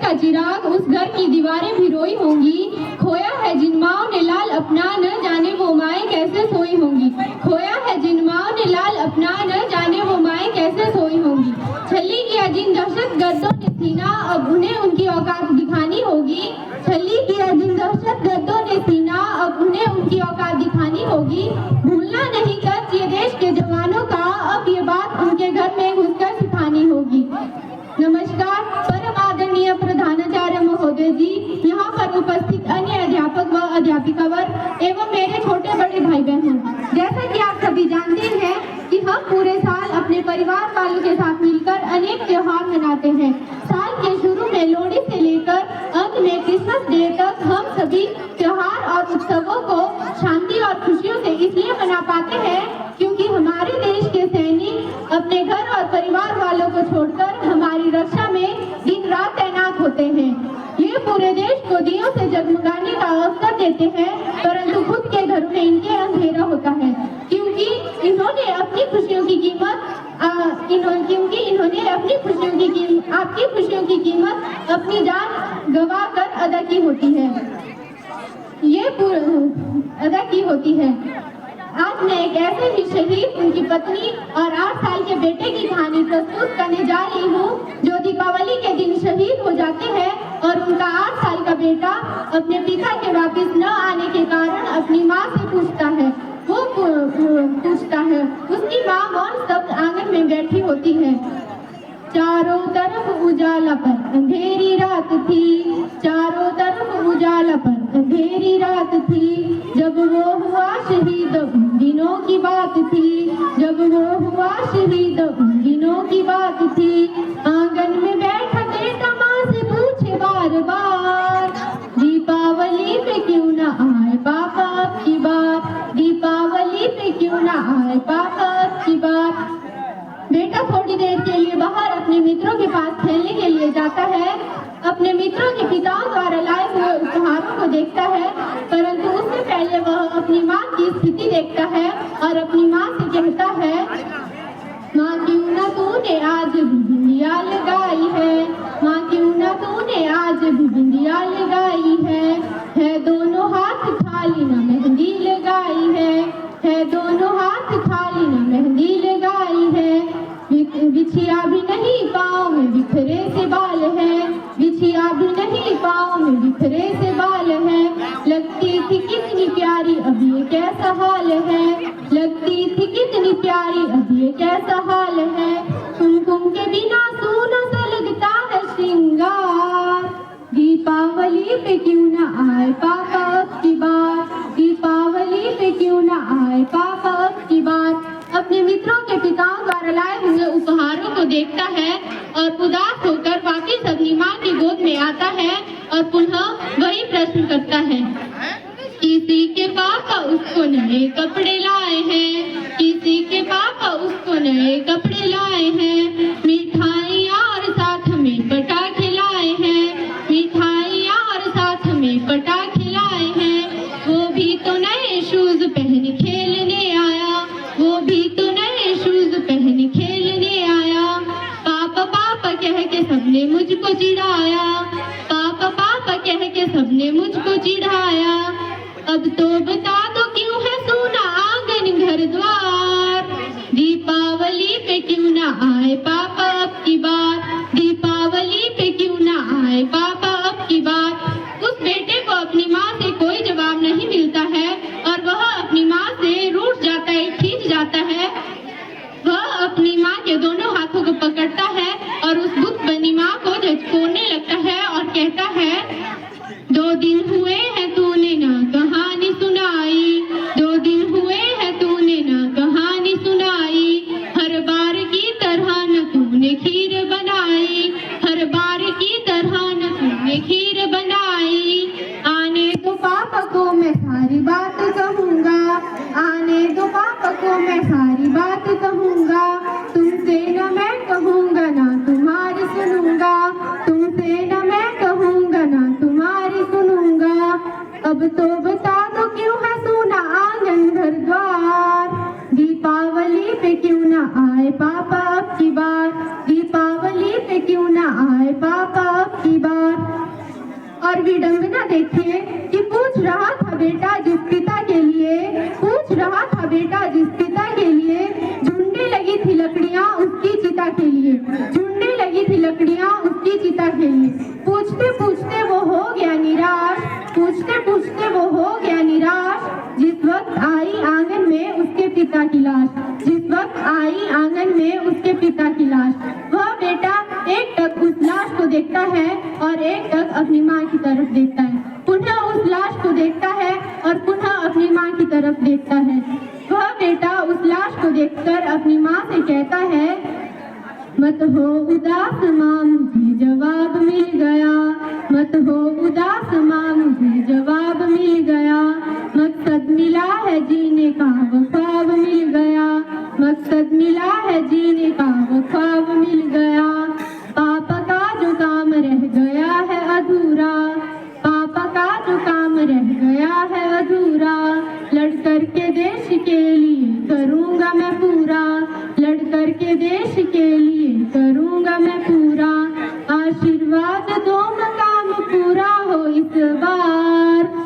का चिराग उस घर की दीवारें भी रोई होंगी। खोया है जिन माँओं ने लाल अपना, न जाने वो माएँ कैसे सोई होंगी। खोया है जिन माँओं ने लाल अपना, न जाने वो माएँ कैसे सोई होंगी। छली किया जिन दहशत गर्दों ने सीना, अब उन्हें उनकी औकात दिखानी होगी। छली किया जिन दहशत गर्दों ने सीना, अब उन्हें उनकी औकात दिखानी होगी। भूलना नहीं कर्ज ये देश के जवानों का, अब ये बात उनके घर में घुसकर सिखानी होगी। नमस्कार। परम आदरणीय प्रधानाचार्य महोदय जी, यहाँ पर उपस्थित अन्य अध्यापक व अध्यापिकावर एवं मेरे छोटे बड़े भाई बहन, जैसा कि आप सभी जानते हैं कि हम पूरे साल अपने परिवार वालों के साथ मिलकर अनेक त्योहार मनाते हैं। साल के शुरू में लोहड़ी से लेकर अंत में क्रिसमस डे तक हम सभी त्योहार और उत्सवों को शांति और खुशियों से इसलिए मना पाते हैं क्योंकि हमारे देश के सैनिक अपने घर और परिवार वालों को छोड़कर हमारी रक्षा में दिन रात तैनात होते हैं। ये पूरे देश को दियों से जगमगाने का अवसर देते हैं, परंतु खुद के घरों में इनके अंधेरा होता है क्योंकि इन्होंने अपनी खुशियों की कीमत आपकी खुशियों की कीमत अपनी जान गवा कर अदा की होती है। आज मैं एक ऐसे ही शहीद, उनकी पत्नी और 8 साल के बेटे की कहानी प्रस्तुत करने जा रही हूँ जो दीपावली के दिन शहीद हो जाते हैं और उनका 8 साल का बेटा अपने पिता के वापस न आने के कारण अपनी माँ से पूछता है। उसकी माँ मौन शब्द आंगन में बैठी होती है। चारों तरफ उजाला पर अंधेरी रात थी, चारों तरफ उजाला पर अंधेरी रात थी, जब वो हुआ शहीद उन दिनों की बात थी, जब वो हुआ शहीद उन दिनों की बात थी। आंगन में बैठा बेटा माँ से पूछे बार बार, दीपावली पे क्यों ना आए पापा अब की बार, दीपावली पे क्यों ना आए पापा अब की बार। बेटा थोड़ी देर के लिए बाहर अपने मित्रों के पास खेलने के लिए जाता है। अपने मित्रों के पिताओं द्वारा लाए हुए उपहारों को देखता है, परंतु उससे पहले वह अपनी माँ की स्थिति देखता है और अपनी माँ से कहता है, माँ क्यों ना तूने आज भी बिंदिया लगाई है, माँ क्यों ना तूने आज भी बिंदिया लगाई है दोनों हाथ खाली ना मेहंदी लगाई है दोनों हाथ खाली ना मेहंदी लगाई है। बिछिया भी नहीं पाँव में बिखरे से बाल है, बिछिया भी नहीं पाँव में बिखरे से बाल है। लगती थी कितनी प्यारी अब ये कैसा हाल है, लगती थी कितनी प्यारी अब ये कैसा हाल है। कुमकुम के बिना सूना सा लगता है श्रृंगार, दीपावली पे क्यों ना आए पापा अब की बार, दीपावली पे क्यों ना आए पापा अब की बार। अपने मित्रों के पिताओं द्वारा लाए हुए उपहारों को देखता है और उदास होकर वापिस अपनी माँ की गोद में आता है और पुनः वही प्रश्न करता है। किसी के पापा उसको नए कपड़े लाए हैं, किसी के पापा उसको नए कपड़े लाए हैं, मिठाइयाँ और साथ में पटाखे लाए हैं, मिठाइयाँ और साथ में पटाखे लाए हैं। वो भी तो नए शूज पहन खेलने आया, वो भी तो नए शूज पहन खेलने आया। पापा पापा कह के सबने मुझको चिढ़ाया, पापा पापा कह के सबने मुझको चिढ़ाया। अब तो बता दो क्यों है सूना आंगन घर द्वार, दीपावली पे क्यों ना आए पापा अब की बार, दीपावली पे क्यों ना आए पापा अब की बार। उस बेटे को अपनी माँ से कोई जवाब नहीं मिलता है और वह अपनी माँ से रूठ जाता है, खींच जाता है। वह अपनी माँ के दोनों हाथों को पकड़ता है और उस बुत बनी माँ को झचकोने लगता है और कहता है, 2 दिन हुए हैं तूने ना कहानी सुनाई, 2 दिन हुए हैं तूने ना कहानी सुनाई। हर बार की तरह न तूने खीर बनाई, हर बार की तरह न तूने खीर बनाई। आने दो पापा को मैं सारी बात कहूँगा, आने दो पापा को मैं सारी बात कहूँगा। तुमसे न मैं कहूँगा ना तुम्हारी सुनूंगा, तुमसे न मैं कहूँगा ना तुम्हारी सुनूंगा। अब तो बता दो क्यों है सूना आंगन घर द्वार, दीपावली पे क्यों ना आए पापा अब की बार, दीपावली पे क्यों ना आए पापा अब की बार। और विडंबना देखिए कि पूछ रहा था बेटा जिस पिता के लिए, पूछ रहा था बेटा जिस पिता के लिए, झुंडने लगी थी लकड़ियां उसकी चिता के लिए, झुंडने लगी थी लकड़ियां उसकी चिता के लिए। पूछते पूछते वो हो गया निराश, पूछते पूछते वो हो गया निराश, जिस वक्त आई आंगन में उसके पिता की लाश, जिस वक्त आई आंगन में उसके पिता की लाश। वह बेटा एक टक उस लाश को देखता है और एक टक अपनी माँ की तरफ देखता है, पुनः उस लाश को देखता है और पुनः अपनी माँ की तरफ देखता है। वह बेटा उस लाश को देखकर अपनी माँ से कहता है, मत हो उदास माँ मुझे जवाब मिल गया, मत हो उदास माँ मुझे जवाब मिल गया, मकसद मिला है जीने का वो ख्वाब मिल गया, मकसद मिला है जीने का वो ख्वाब मिल गया। पापा का जो काम रह गया है अधूरा, पापा का जो काम रह गया है अधूरा, लड़ कर के देश के लिए करूँगा मैं पूरा, लड़ कर के देश के लिए करूँगा मैं पूरा। आशीर्वाद दो काम पूरा हो इस बार।